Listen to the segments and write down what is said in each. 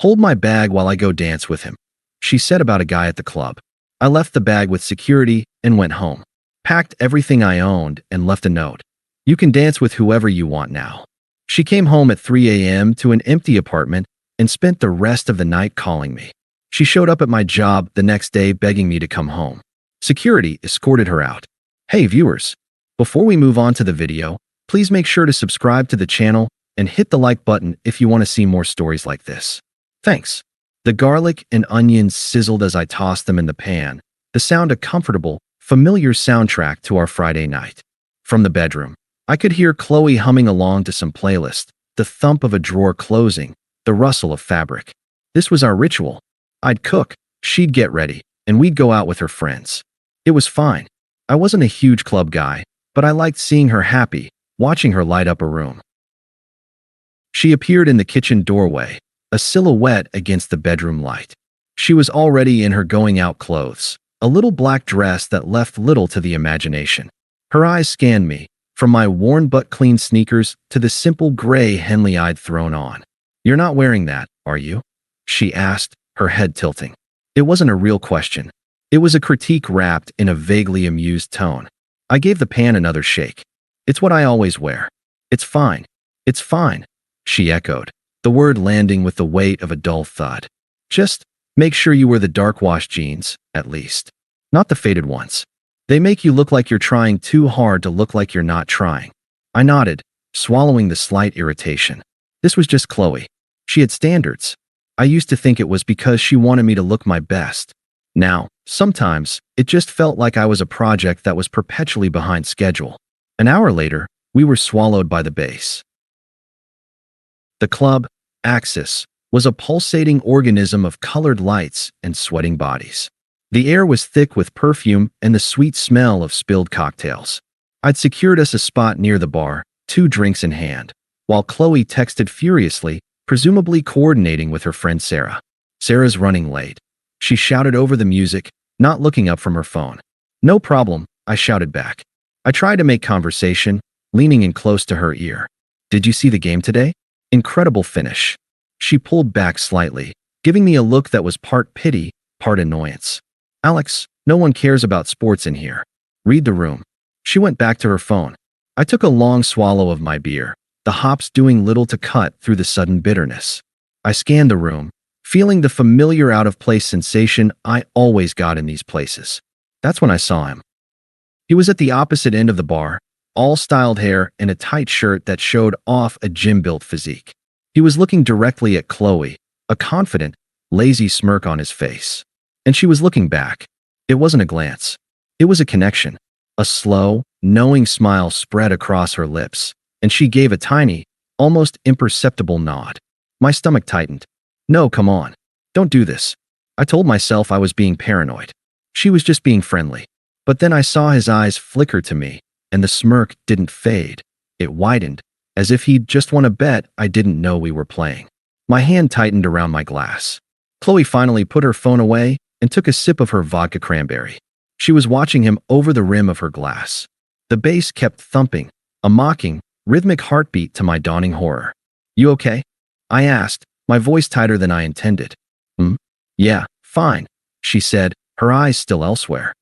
"Hold my bag while I go dance with him," she said about a guy at the club. I left the bag with security and went home. Packed everything I owned and left a note. "You can dance with whoever you want now." She came home at 3 a.m. to an empty apartment and spent the rest of the night calling me. She showed up at my job the next day begging me to come home. Security escorted her out. Hey viewers, before we move on to the video, please make sure to subscribe to the channel and hit the like button if you want to see more stories like this. Thanks. The garlic and onions sizzled as I tossed them in the pan, the sound a comfortable, familiar soundtrack to our Friday night. From the bedroom, I could hear Qley humming along to some playlist, the thump of a drawer closing, the rustle of fabric. This was our ritual. I'd cook, she'd get ready, and we'd go out with her friends. It was fine. I wasn't a huge club guy, but I liked seeing her happy, watching her light up a room. She appeared in the kitchen doorway, a silhouette against the bedroom light. She was already in her going-out clothes, a little black dress that left little to the imagination. Her eyes scanned me, from my worn but clean sneakers to the simple gray Henley I'd thrown on. "You're not wearing that, are you?" she asked, her head tilting. It wasn't a real question. It was a critique wrapped in a vaguely amused tone. I gave the pan another shake. "It's what I always wear." "It's fine. It's fine," she echoed, the word landing with the weight of a dull thud. "Just make sure you wear the dark wash jeans, at least. Not the faded ones. They make you look like you're trying too hard to look like you're not trying." I nodded, swallowing the slight irritation. This was just Qley. She had standards. I used to think it was because she wanted me to look my best. Now, sometimes, it just felt like I was a project that was perpetually behind schedule. An hour later, we were swallowed by the bass. The club, Axis, was a pulsating organism of colored lights and sweating bodies. The air was thick with perfume and the sweet smell of spilled cocktails. I'd secured us a spot near the bar, 2 drinks in hand, while Qley texted furiously, presumably coordinating with her friend Sarah. "Sarah's running late," she shouted over the music, not looking up from her phone. "No problem," I shouted back. I tried to make conversation, leaning in close to her ear. "Did you see the game today? Incredible finish." She pulled back slightly, giving me a look that was part pity, part annoyance. "Alex, no one cares about sports in here. Read the room." She went back to her phone. I took a long swallow of my beer, the hops doing little to cut through the sudden bitterness. I scanned the room, feeling the familiar out-of-place sensation I always got in these places. That's when I saw him. He was at the opposite end of the bar, all styled hair and a tight shirt that showed off a gym-built physique. He was looking directly at Qley, a confident, lazy smirk on his face. And she was looking back. It wasn't a glance. It was a connection. A slow, knowing smile spread across her lips, and she gave a tiny, almost imperceptible nod. My stomach tightened. "No, come on. Don't do this." I told myself I was being paranoid. She was just being friendly. But then I saw his eyes flicker to me, and the smirk didn't fade. It widened, as if he'd just won a bet I didn't know we were playing. My hand tightened around my glass. Qley finally put her phone away and took a sip of her vodka cranberry. She was watching him over the rim of her glass. The bass kept thumping, a mocking, rhythmic heartbeat to my dawning horror. "You okay?" I asked, my voice tighter than I intended. Yeah, fine," she said, her eyes still elsewhere.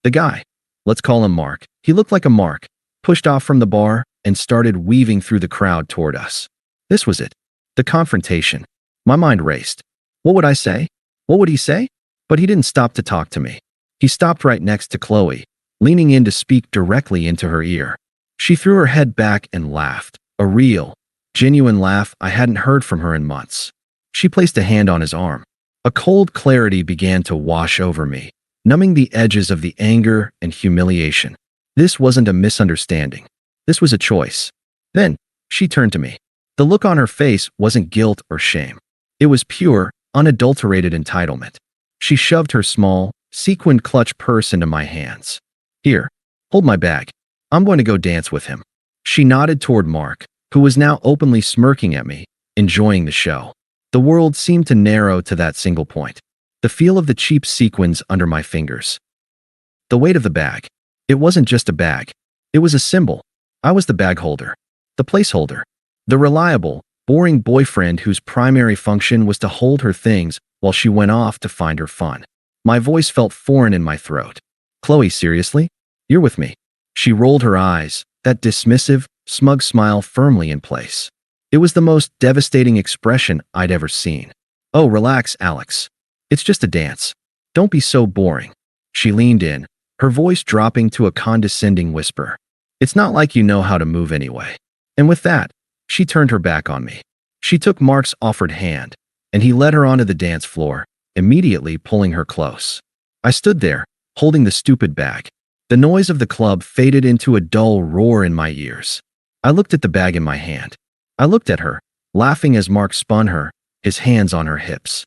The guy, let's call him Mark, he looked like a mark, pushed off from the bar and started weaving through the crowd toward us. This was it. The confrontation. My mind raced. What would I say? What would he say? But he didn't stop to talk to me. He stopped right next to Qley, leaning in to speak directly into her ear. She threw her head back and laughed, a real, genuine laugh I hadn't heard from her in months. She placed a hand on his arm. A cold clarity began to wash over me, numbing the edges of the anger and humiliation. This wasn't a misunderstanding. This was a choice. Then, she turned to me. The look on her face wasn't guilt or shame. It was pure, unadulterated entitlement. She shoved her small, sequined clutch purse into my hands. "Here, hold my bag. I'm going to go dance with him." She nodded toward Mark, who was now openly smirking at me, enjoying the show. The world seemed to narrow to that single point. The feel of the cheap sequins under my fingers. The weight of the bag. It wasn't just a bag. It was a symbol. I was the bag holder. The placeholder. The reliable, boring boyfriend whose primary function was to hold her things while she went off to find her fun. My voice felt foreign in my throat. Qley, seriously? You're with me? She rolled her eyes, that dismissive, smug smile firmly in place. It was the most devastating expression I'd ever seen. Oh, relax, Alex. It's just a dance. Don't be so boring. She leaned in, her voice dropping to a condescending whisper. It's not like you know how to move anyway. And with that, she turned her back on me. She took Mark's offered hand, and he led her onto the dance floor, immediately pulling her close. I stood there, holding the stupid bag. The noise of the club faded into a dull roar in my ears. I looked at the bag in my hand. I looked at her, laughing as Mark spun her, his hands on her hips.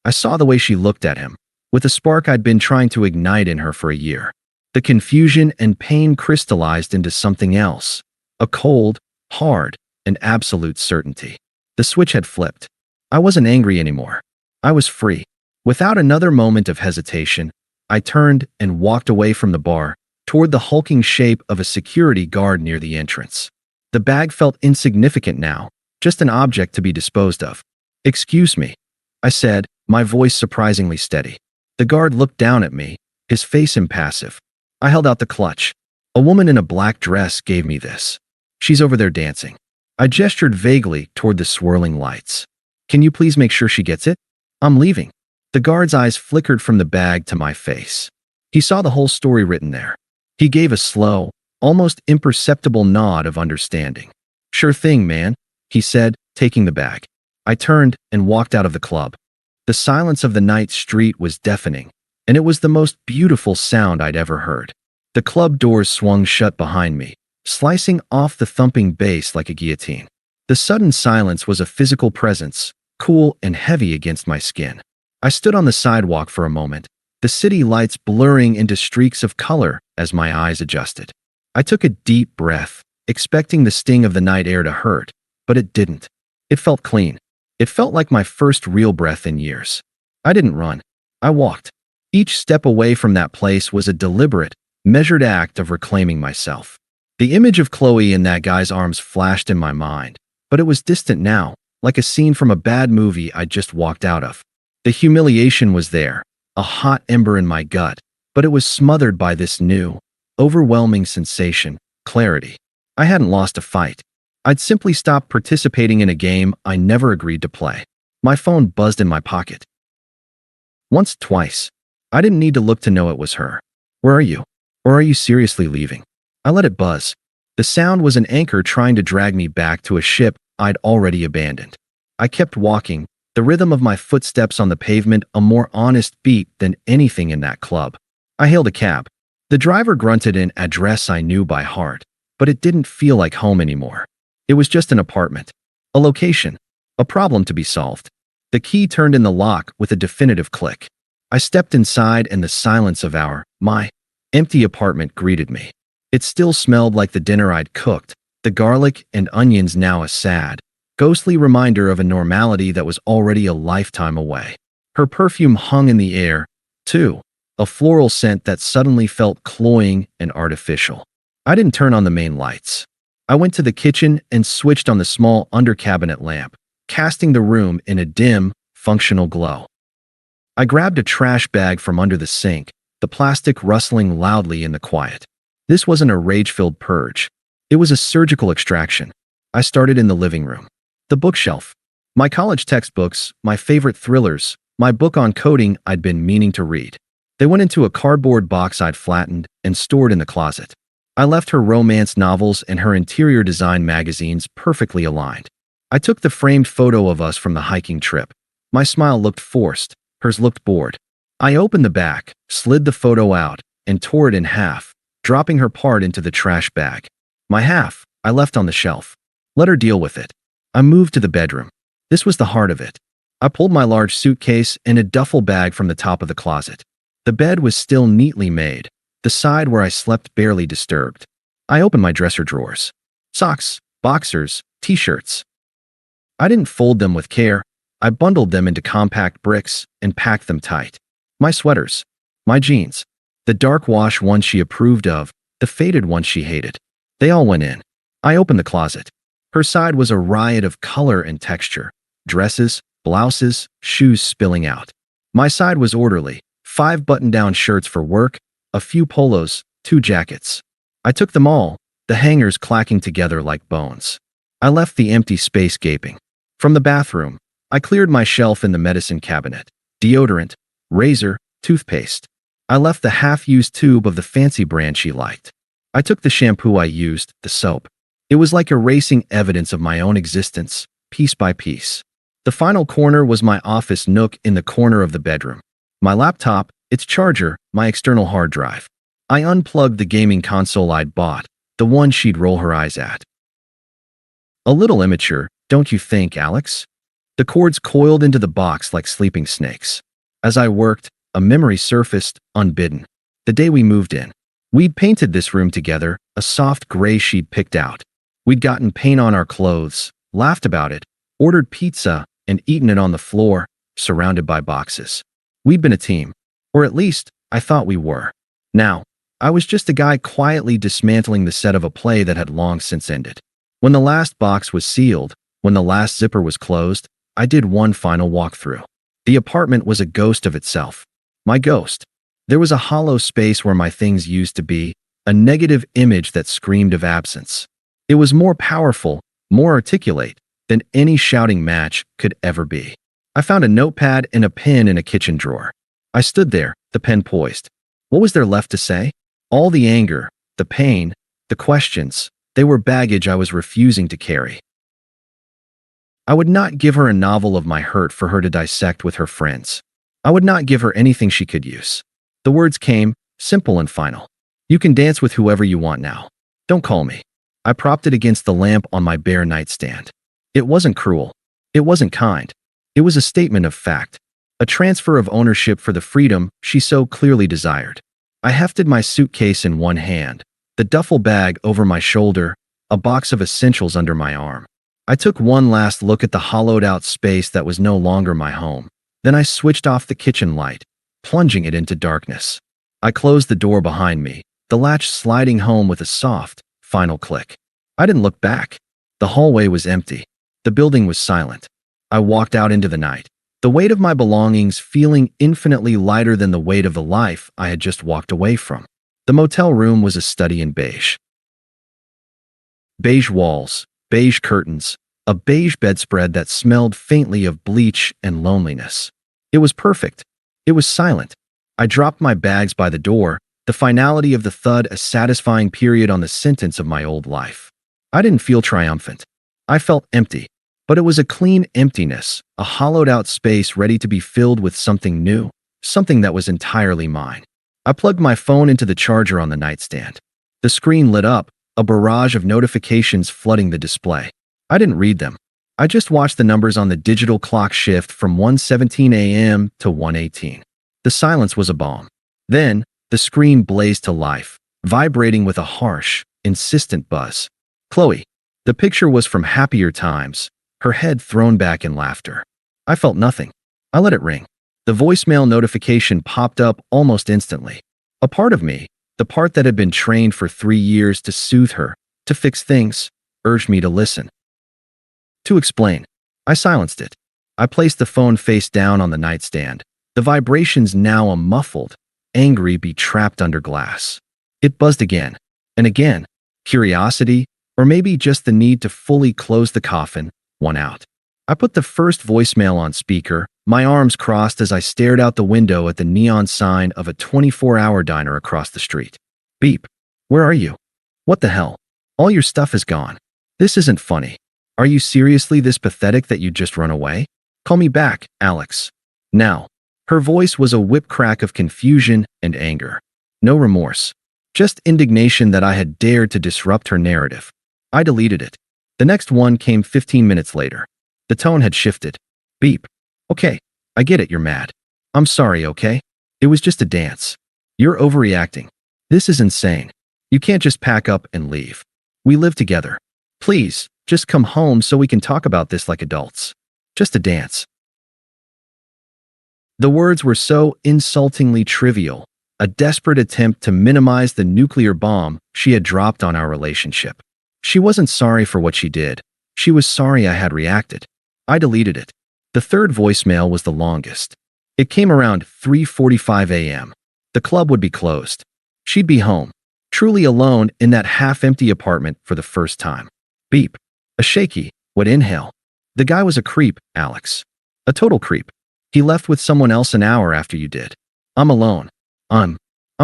I saw the way she looked at him, with a spark I'd been trying to ignite in her for a year. The confusion and pain crystallized into something else, a cold, hard, and absolute certainty. The switch had flipped. I wasn't angry anymore. I was free. Without another moment of hesitation, I turned and walked away from the bar, toward the hulking shape of a security guard near the entrance. The bag felt insignificant now, just an object to be disposed of. Excuse me, I said, my voice surprisingly steady. The guard looked down at me, his face impassive. I held out the clutch. A woman in a black dress gave me this. She's over there dancing. I gestured vaguely toward the swirling lights. Can you please make sure she gets it? I'm leaving. The guard's eyes flickered from the bag to my face. He saw the whole story written there. He gave a slow, almost imperceptible nod of understanding. Sure thing, man, he said, taking the bag. I turned and walked out of the club. The silence of the night street was deafening, and it was the most beautiful sound I'd ever heard. The club doors swung shut behind me, slicing off the thumping bass like a guillotine. The sudden silence was a physical presence, cool and heavy against my skin. I stood on the sidewalk for a moment, the city lights blurring into streaks of color as my eyes adjusted. I took a deep breath, expecting the sting of the night air to hurt, but it didn't. It felt clean. It felt like my first real breath in years. I didn't run. I walked. Each step away from that place was a deliberate, measured act of reclaiming myself. The image of Qley in that guy's arms flashed in my mind, but it was distant now, like a scene from a bad movie I'd just walked out of. The humiliation was there, a hot ember in my gut, but it was smothered by this new, overwhelming sensation, clarity. I hadn't lost a fight. I'd simply stopped participating in a game I never agreed to play. My phone buzzed in my pocket. Once, twice. I didn't need to look to know it was her. Where are you? Or are you seriously leaving? I let it buzz. The sound was an anchor trying to drag me back to a ship I'd already abandoned. I kept walking, the rhythm of my footsteps on the pavement a more honest beat than anything in that club. I hailed a cab. The driver grunted an address I knew by heart, but it didn't feel like home anymore. It was just an apartment, a location, a problem to be solved. The key turned in the lock with a definitive click. I stepped inside and the silence of my empty apartment greeted me. It still smelled like the dinner I'd cooked, the garlic and onions now a sad, ghostly reminder of a normality that was already a lifetime away. Her perfume hung in the air, too, a floral scent that suddenly felt cloying and artificial. I didn't turn on the main lights. I went to the kitchen and switched on the small under-cabinet lamp, casting the room in a dim, functional glow. I grabbed a trash bag from under the sink, the plastic rustling loudly in the quiet. This wasn't a rage-filled purge. It was a surgical extraction. I started in the living room. The bookshelf. My college textbooks, my favorite thrillers, my book on coding I'd been meaning to read. They went into a cardboard box I'd flattened and stored in the closet. I left her romance novels and her interior design magazines perfectly aligned. I took the framed photo of us from the hiking trip. My smile looked forced, hers looked bored. I opened the back, slid the photo out, and tore it in half, dropping her part into the trash bag. My half, I left on the shelf. Let her deal with it. I moved to the bedroom. This was the heart of it. I pulled my large suitcase and a duffel bag from the top of the closet. The bed was still neatly made, the side where I slept barely disturbed. I opened my dresser drawers. Socks, boxers, t-shirts. I didn't fold them with care. I bundled them into compact bricks and packed them tight. My sweaters, my jeans, the dark wash ones she approved of, the faded ones she hated. They all went in. I opened the closet. Her side was a riot of color and texture. Dresses, blouses, shoes spilling out. My side was orderly. 5 button-down shirts for work, a few polos, 2 jackets. I took them all, the hangers clacking together like bones. I left the empty space gaping. From the bathroom, I cleared my shelf in the medicine cabinet. Deodorant, razor, toothpaste. I left the half-used tube of the fancy brand she liked. I took the shampoo I used, the soap. It was like erasing evidence of my own existence, piece by piece. The final corner was my office nook in the corner of the bedroom. My laptop, its charger, my external hard drive. I unplugged the gaming console I'd bought, the one she'd roll her eyes at. A little immature, don't you think, Alex? The cords coiled into the box like sleeping snakes. As I worked, a memory surfaced, unbidden. The day we moved in. We'd painted this room together, a soft gray she'd picked out. We'd gotten paint on our clothes, laughed about it, ordered pizza, and eaten it on the floor, surrounded by boxes. We'd been a team. Or at least, I thought we were. Now, I was just a guy quietly dismantling the set of a play that had long since ended. When the last box was sealed, when the last zipper was closed, I did one final walkthrough. The apartment was a ghost of itself. My ghost. There was a hollow space where my things used to be, a negative image that screamed of absence. It was more powerful, more articulate, than any shouting match could ever be. I found a notepad and a pen in a kitchen drawer. I stood there, the pen poised. What was there left to say? All the anger, the pain, the questions, they were baggage I was refusing to carry. I would not give her a novel of my hurt for her to dissect with her friends. I would not give her anything she could use. The words came, simple and final. You can dance with whoever you want now. Don't call me. I propped it against the lamp on my bare nightstand. It wasn't cruel. It wasn't kind. It was a statement of fact. A transfer of ownership for the freedom she so clearly desired. I hefted my suitcase in one hand, the duffel bag over my shoulder, a box of essentials under my arm. I took one last look at the hollowed-out space that was no longer my home. Then I switched off the kitchen light, plunging it into darkness. I closed the door behind me, the latch sliding home with a soft, final click. I didn't look back. The hallway was empty. The building was silent. I walked out into the night, the weight of my belongings feeling infinitely lighter than the weight of the life I had just walked away from. The motel room was a study in beige. Beige walls, beige curtains, a beige bedspread that smelled faintly of bleach and loneliness. It was perfect. It was silent. I dropped my bags by the door, the finality of the thud a satisfying period on the sentence of my old life. I didn't feel triumphant. I felt empty. But it was a clean emptiness, a hollowed-out space ready to be filled with something new, something that was entirely mine. I plugged my phone into the charger on the nightstand. The screen lit up, a barrage of notifications flooding the display. I didn't read them. I just watched the numbers on the digital clock shift from 1:17 a.m. to 1:18. The silence was a balm. Then, the screen blazed to life, vibrating with a harsh, insistent buzz. Qley. The picture was from happier times, her head thrown back in laughter. I felt nothing. I let it ring. The voicemail notification popped up almost instantly. A part of me, the part that had been trained for 3 years to soothe her, to fix things, urged me to listen. To explain. I silenced it. I placed the phone face down on the nightstand, the vibrations now a muffled, angry beat trapped under glass. It buzzed again, and again. Curiosity, or maybe just the need to fully close the coffin, won out. I put the first voicemail on speaker, my arms crossed as I stared out the window at the neon sign of a 24-hour diner across the street. Beep. Where are you? What the hell? All your stuff is gone. This isn't funny. Are you seriously this pathetic that you'd just run away? Call me back, Alex. Now. Her voice was a whip crack of confusion and anger. No remorse. Just indignation that I had dared to disrupt her narrative. I deleted it. The next one came 15 minutes later. The tone had shifted. Beep. Okay, I get it, you're mad. I'm sorry, okay? It was just a dance. You're overreacting. This is insane. You can't just pack up and leave. We live together. Please, just come home so we can talk about this like adults. Just a dance. The words were so insultingly trivial, a desperate attempt to minimize the nuclear bomb she had dropped on our relationship. She wasn't sorry for what she did, She was sorry I had reacted. I deleted it. The third voicemail was the longest. It came around 3:45 a.m. The club would be closed. She'd be home, truly alone in that half-empty apartment for the first time. Beep. A shaky, wet inhale. The guy was a creep, Alex. A total creep. He left with someone else an hour after you did. I'm alone. I'm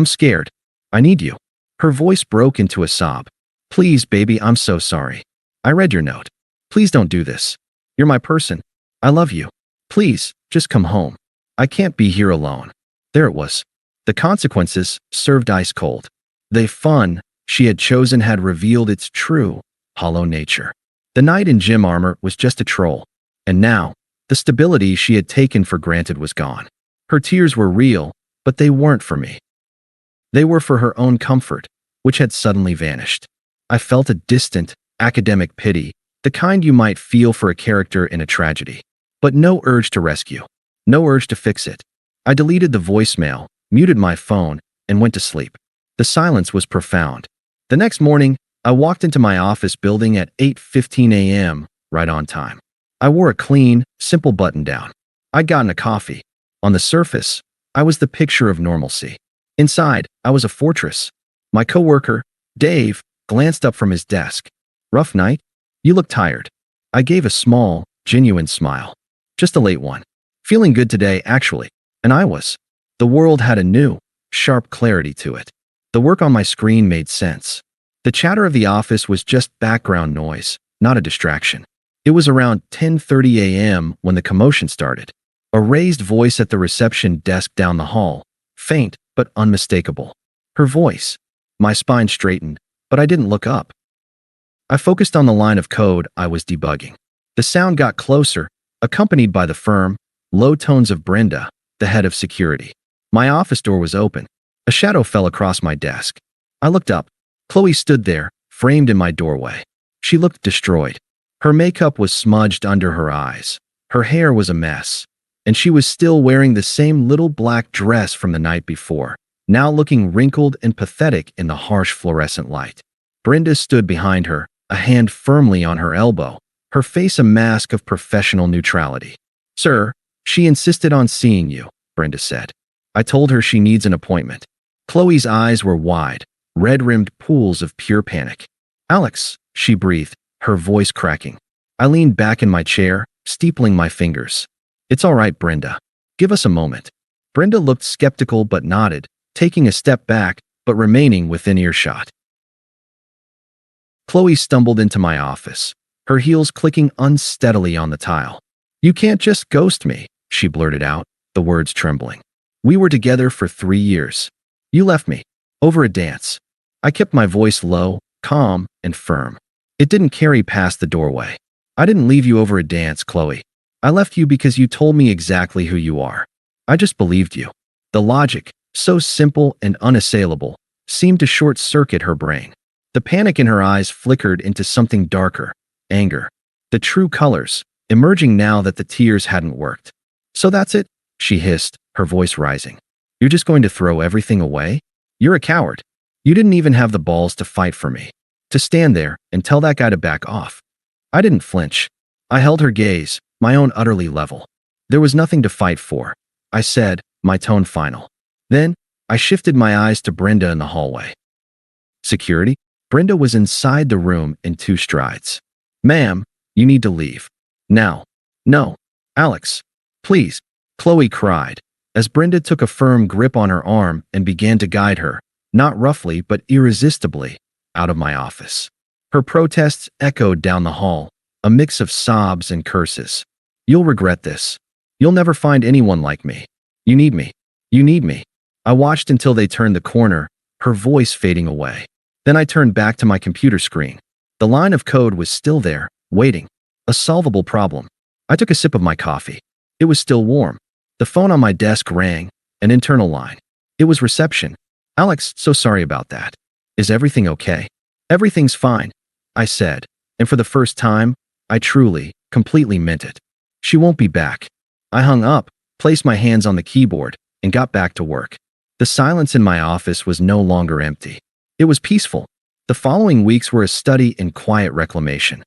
scared. I need you. Her voice broke into a sob. Please, baby, I'm so sorry. I read your note. Please don't do this. You're my person. I love you. Please, just come home. I can't be here alone. There it was. The consequences, served ice cold. The fun she had chosen had revealed its true, hollow nature. The knight in gym armor was just a troll. And now, the stability she had taken for granted was gone. Her tears were real, but they weren't for me. They were for her own comfort, which had suddenly vanished. I felt a distant, academic pity, the kind you might feel for a character in a tragedy. But no urge to rescue. No urge to fix it. I deleted the voicemail, muted my phone, and went to sleep. The silence was profound. The next morning, I walked into my office building at 8:15 a.m., right on time. I wore a clean, simple button-down. I'd gotten a coffee. On the surface, I was the picture of normalcy. Inside, I was a fortress. My coworker, Dave, glanced up from his desk. Rough night? You look tired. I gave a small, genuine smile. Just a late one. Feeling good today, actually. And I was. The world had a new, sharp clarity to it. The work on my screen made sense. The chatter of the office was just background noise, not a distraction. It was around 10:30 a.m. when the commotion started. A raised voice at the reception desk down the hall, faint but unmistakable. Her voice. My spine straightened, but I didn't look up. I focused on the line of code I was debugging. The sound got closer, accompanied by the firm, low tones of Brenda, the head of security. My office door was open. A shadow fell across my desk. I looked up. Qley stood there, framed in my doorway. She looked destroyed. Her makeup was smudged under her eyes. Her hair was a mess. And she was still wearing the same little black dress from the night before, now looking wrinkled and pathetic in the harsh fluorescent light. Brenda stood behind her, a hand firmly on her elbow, her face a mask of professional neutrality. Sir, she insisted on seeing you, Brenda said. I told her she needs an appointment. Qley's eyes were wide, red-rimmed pools of pure panic. Alex, she breathed, her voice cracking. I leaned back in my chair, steepling my fingers. It's all right, Brenda. Give us a moment. Brenda looked skeptical but nodded, taking a step back, but remaining within earshot. Qley stumbled into my office, her heels clicking unsteadily on the tile. You can't just ghost me, she blurted out, the words trembling. We were together for 3 years. You left me. Over a dance. I kept my voice low, calm, and firm. It didn't carry past the doorway. I didn't leave you over a dance, Qley. I left you because you told me exactly who you are. I just believed you. The logic, so simple and unassailable, seemed to short-circuit her brain. The panic in her eyes flickered into something darker, anger. The true colors, emerging now that the tears hadn't worked. So that's it, she hissed, her voice rising. You're just going to throw everything away? You're a coward. You didn't even have the balls to fight for me. To stand there and tell that guy to back off. I didn't flinch. I held her gaze, my own utterly level. There was nothing to fight for, I said, my tone final. Then, I shifted my eyes to Brenda in the hallway. Security? Brenda was inside the room in 2 strides. Ma'am, you need to leave. Now. No. Alex. Please. Qley cried, as Brenda took a firm grip on her arm and began to guide her, not roughly but irresistibly, out of my office. Her protests echoed down the hall, a mix of sobs and curses. You'll regret this. You'll never find anyone like me. You need me. You need me. I watched until they turned the corner, her voice fading away. Then I turned back to my computer screen. The line of code was still there, waiting. A solvable problem. I took a sip of my coffee. It was still warm. The phone on my desk rang, an internal line. It was reception. Alex, so sorry about that. Is everything okay? Everything's fine, I said, and for the first time, I truly, completely meant it. She won't be back. I hung up, placed my hands on the keyboard, and got back to work. The silence in my office was no longer empty. It was peaceful. The following weeks were a study in quiet reclamation.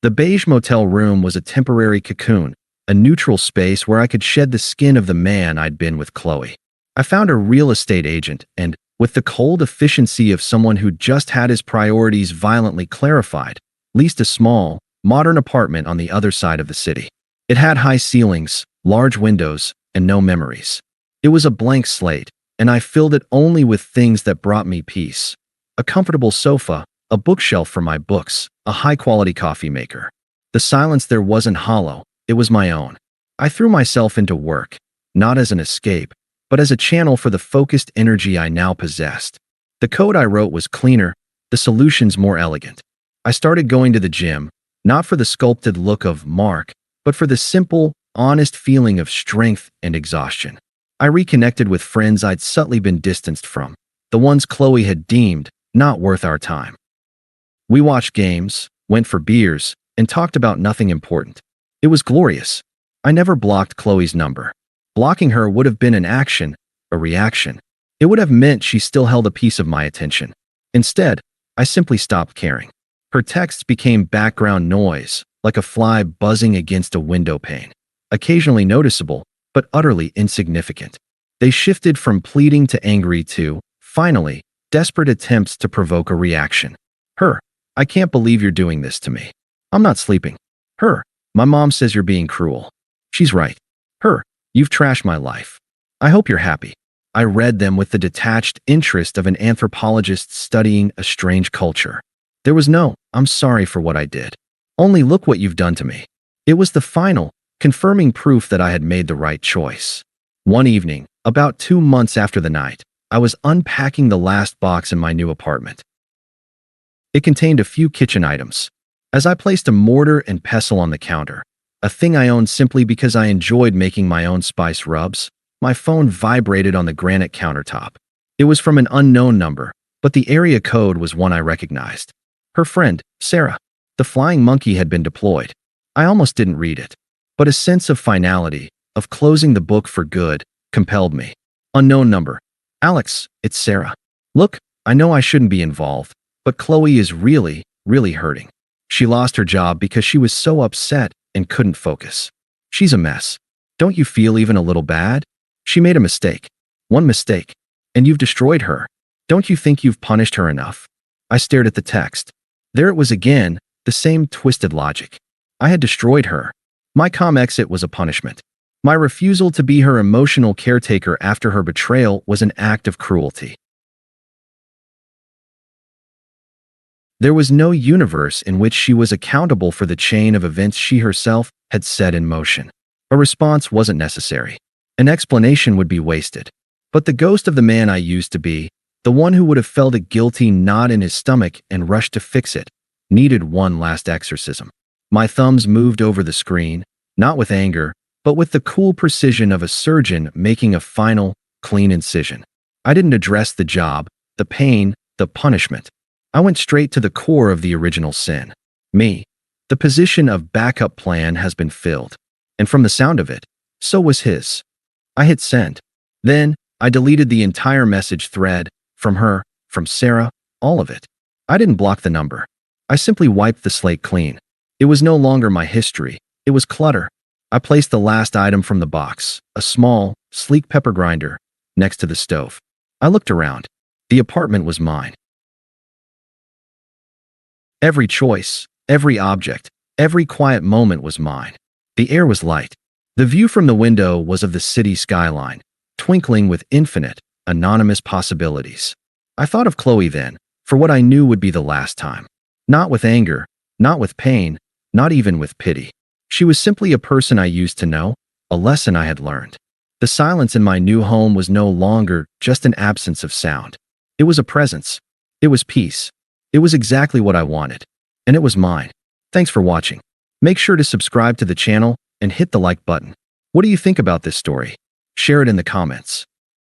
The beige motel room was a temporary cocoon, a neutral space where I could shed the skin of the man I'd been with Qley. I found a real estate agent and, with the cold efficiency of someone who just had his priorities violently clarified, leased a small, modern apartment on the other side of the city. It had high ceilings, large windows, and no memories. It was a blank slate, and I filled it only with things that brought me peace. A comfortable sofa, a bookshelf for my books, a high-quality coffee maker. The silence there wasn't hollow, it was my own. I threw myself into work, not as an escape, but as a channel for the focused energy I now possessed. The code I wrote was cleaner, the solutions more elegant. I started going to the gym, not for the sculpted look of Mark, but for the simple, honest feeling of strength and exhaustion. I reconnected with friends I'd subtly been distanced from, the ones Qley had deemed not worth our time. We watched games, went for beers, and talked about nothing important. It was glorious. I never blocked Qley's number. Blocking her would have been an action, a reaction. It would have meant she still held a piece of my attention. Instead, I simply stopped caring. Her texts became background noise, like a fly buzzing against a window pane. Occasionally noticeable, but utterly insignificant. They shifted from pleading to angry to, finally, desperate attempts to provoke a reaction. Her, I can't believe you're doing this to me. I'm not sleeping. Her, my mom says you're being cruel. She's right. Her, you've trashed my life. I hope you're happy. I read them with the detached interest of an anthropologist studying a strange culture. There was no, I'm sorry for what I did. Only look what you've done to me. It was the final, confirming proof that I had made the right choice. One evening, about 2 months after the night, I was unpacking the last box in my new apartment. It contained a few kitchen items. As I placed a mortar and pestle on the counter, a thing I owned simply because I enjoyed making my own spice rubs, my phone vibrated on the granite countertop. It was from an unknown number, but the area code was one I recognized. Her friend, Sarah. The flying monkey had been deployed. I almost didn't read it, but a sense of finality, of closing the book for good, compelled me. Unknown number. Alex, it's Sarah. Look, I know I shouldn't be involved, but Qley is really, really hurting. She lost her job because she was so upset and couldn't focus. She's a mess. Don't you feel even a little bad? She made a mistake. One mistake. And you've destroyed her. Don't you think you've punished her enough? I stared at the text. There it was again, the same twisted logic. I had destroyed her. My calm exit was a punishment. My refusal to be her emotional caretaker after her betrayal was an act of cruelty. There was no universe in which she was accountable for the chain of events she herself had set in motion. A response wasn't necessary. An explanation would be wasted. But the ghost of the man I used to be, the one who would have felt a guilty knot in his stomach and rushed to fix it, needed one last exorcism. My thumbs moved over the screen, not with anger, but with the cool precision of a surgeon making a final, clean incision. I didn't address the job, the pain, the punishment. I went straight to the core of the original sin. Me. The position of backup plan has been filled. And from the sound of it, so was his. I hit send. Then, I deleted the entire message thread, from her, from Sarah, all of it. I didn't block the number. I simply wiped the slate clean. It was no longer my history. It was clutter. I placed the last item from the box, a small, sleek pepper grinder, next to the stove. I looked around. The apartment was mine. Every choice, every object, every quiet moment was mine. The air was light. The view from the window was of the city skyline, twinkling with infinite, anonymous possibilities. I thought of Qley then, for what I knew would be the last time. Not with anger, not with pain, not even with pity. She was simply a person I used to know, a lesson I had learned. The silence in my new home was no longer just an absence of sound. It was a presence. It was peace. It was exactly what I wanted. And it was mine. Thanks for watching. Make sure to subscribe to the channel and hit the like button. What do you think about this story? Share it in the comments.